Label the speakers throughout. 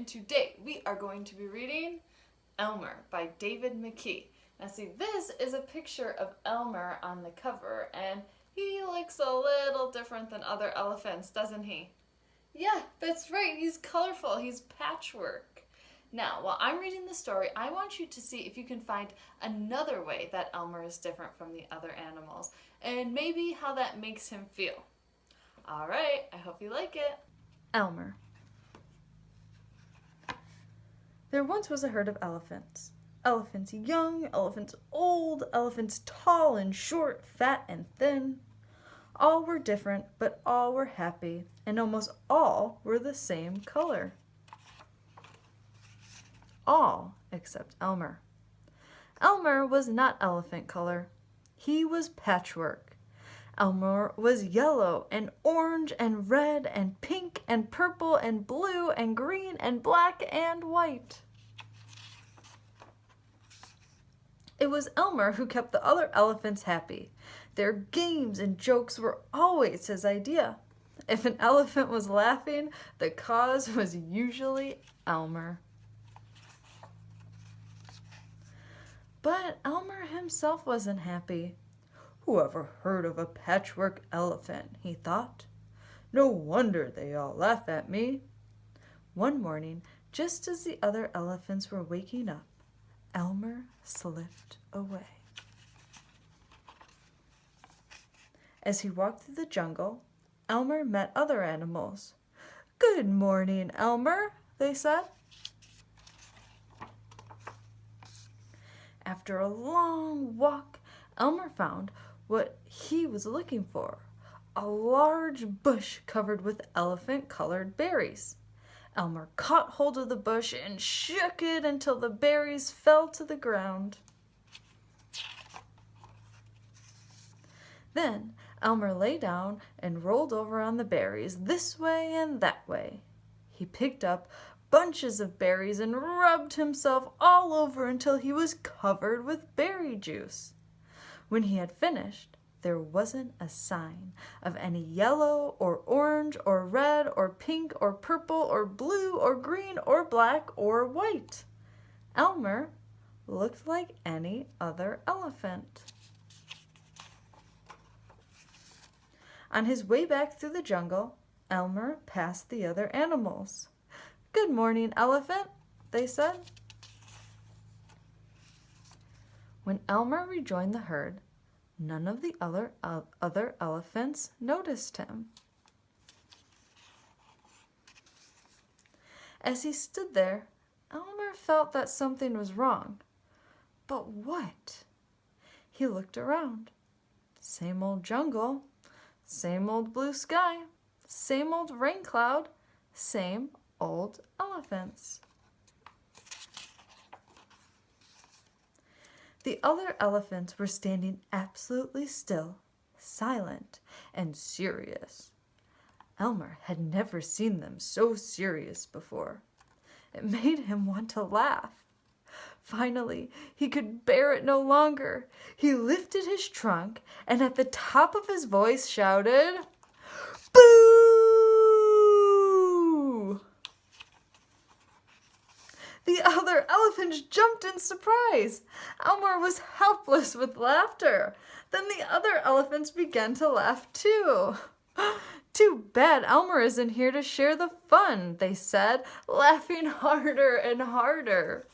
Speaker 1: and today we are going to be reading Elmer by David McKee. Now see, this is a picture of Elmer on the cover, and he looks a little different than other elephants, doesn't he? Yeah, that's right, he's colorful, he's patchwork. Now, while I'm reading the story, I want you to see if you can find another way that Elmer is different from the other animals, and maybe how that makes him feel. All right, I hope you like it. Elmer. There once was a herd of elephants. Elephants young, elephants old, elephants tall and short, fat and thin. All were different, but all were happy, and almost all were the same color. All except Elmer. Elmer was not elephant color. He was patchwork. Elmer was yellow and orange and red and pink and purple and blue and green and black and white. It was Elmer who kept the other elephants happy. Their games and jokes were always his idea. If an elephant was laughing, the cause was usually Elmer. But Elmer himself wasn't happy. Whoever heard of a patchwork elephant, he thought. No wonder they all laugh at me. One morning, just as the other elephants were waking up, Elmer slipped away. As he walked through the jungle, Elmer met other animals. "Good morning, Elmer," they said. After a long walk, Elmer found what he was looking for, a large bush covered with elephant-colored berries. Elmer caught hold of the bush and shook it until the berries fell to the ground. Then Elmer lay down and rolled over on the berries this way and that way. He picked up bunches of berries and rubbed himself all over until he was covered with berry juice. When he had finished, there wasn't a sign of any yellow or orange or red or pink or purple or blue or green or black or white. Elmer looked like any other elephant. On his way back through the jungle, Elmer passed the other animals. "Good morning, elephant," they said. When Elmer rejoined the herd, none of the other elephants noticed him. As he stood there, Elmer felt that something was wrong. But what? He looked around. Same old jungle, same old blue sky, same old rain cloud, same old elephants. The other elephants were standing absolutely still, silent, and serious. Elmer had never seen them so serious before. It made him want to laugh. Finally, he could bear it no longer. He lifted his trunk and at the top of his voice shouted, "Boo!" The other elephants jumped in surprise. Elmer was helpless with laughter. Then the other elephants began to laugh too. "Too bad Elmer isn't here to share the fun," they said, laughing harder and harder.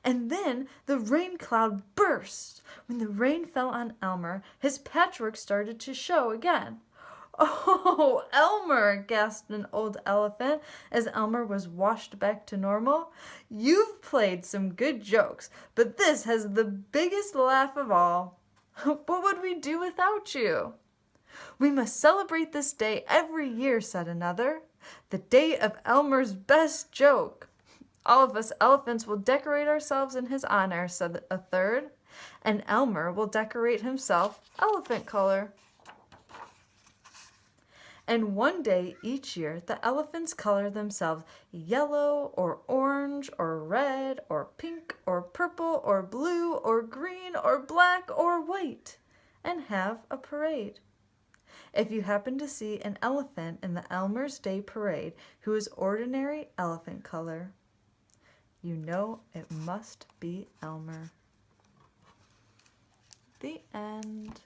Speaker 1: And then the rain cloud burst. When the rain fell on Elmer, his patchwork started to show again. "Oh, Elmer," gasped an old elephant as Elmer was washed back to normal. "You've played some good jokes, but this has the biggest laugh of all. What would we do without you?" "We must celebrate this day every year," said another. "The day of Elmer's best joke." "All of us elephants will decorate ourselves in his honor," said a third. "And Elmer will decorate himself elephant color." And one day each year, the elephants color themselves yellow or orange or red or pink or purple or blue or green or black or white and have a parade. If you happen to see an elephant in the Elmer's Day Parade who is ordinary elephant color, you know it must be Elmer. The end.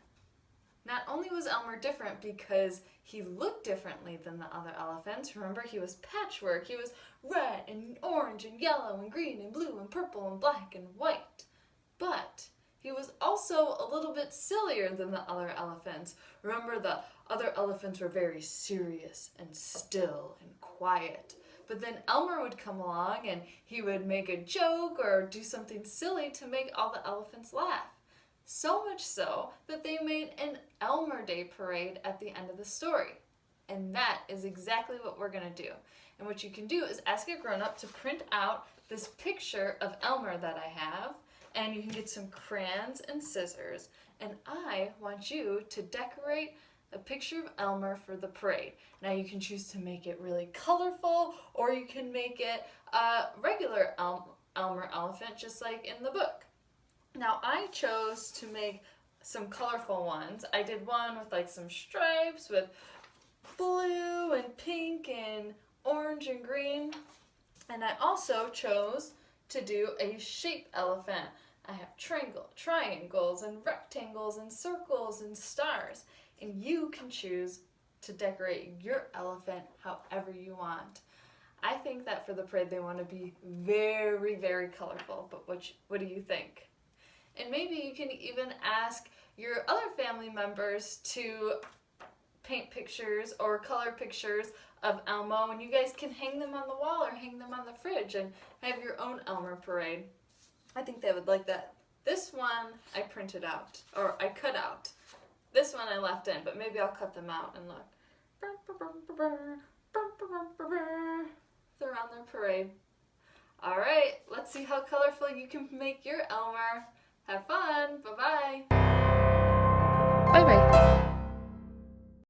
Speaker 2: Not only was Elmer different because he looked differently than the other elephants. Remember, he was patchwork. He was red and orange and yellow and green and blue and purple and black and white. But he was also a little bit sillier than the other elephants. Remember, the other elephants were very serious and still and quiet. But then Elmer would come along and he would make a joke or do something silly to make all the elephants laugh. So much so that they made an Elmer Day Parade at the end of the story. And that is exactly what we're going to do. And what you can do is ask a grown-up to print out this picture of Elmer that I have, and you can get some crayons and scissors. And I want you to decorate a picture of Elmer for the parade. Now you can choose to make it really colorful, or you can make it a regular Elmer elephant, just like in the book. Now I chose to make some colorful ones. I did one with like some stripes with blue and pink and orange and green. And I also chose to do a shape elephant. I have triangles and rectangles and circles and stars. And you can choose to decorate your elephant however you want. I think that for the parade they want to be very, very colorful. But what do you think? And maybe you can even ask your other family members to paint pictures or color pictures of Elmo, and you guys can hang them on the wall or hang them on the fridge and have your own Elmer Parade. I think they would like that. This one I printed out, or I cut out. This one I left in, but maybe I'll cut them out and look. They're on their parade. All right, let's see how colorful you can make your Elmer. Have fun. Bye-bye.
Speaker 1: Bye-bye.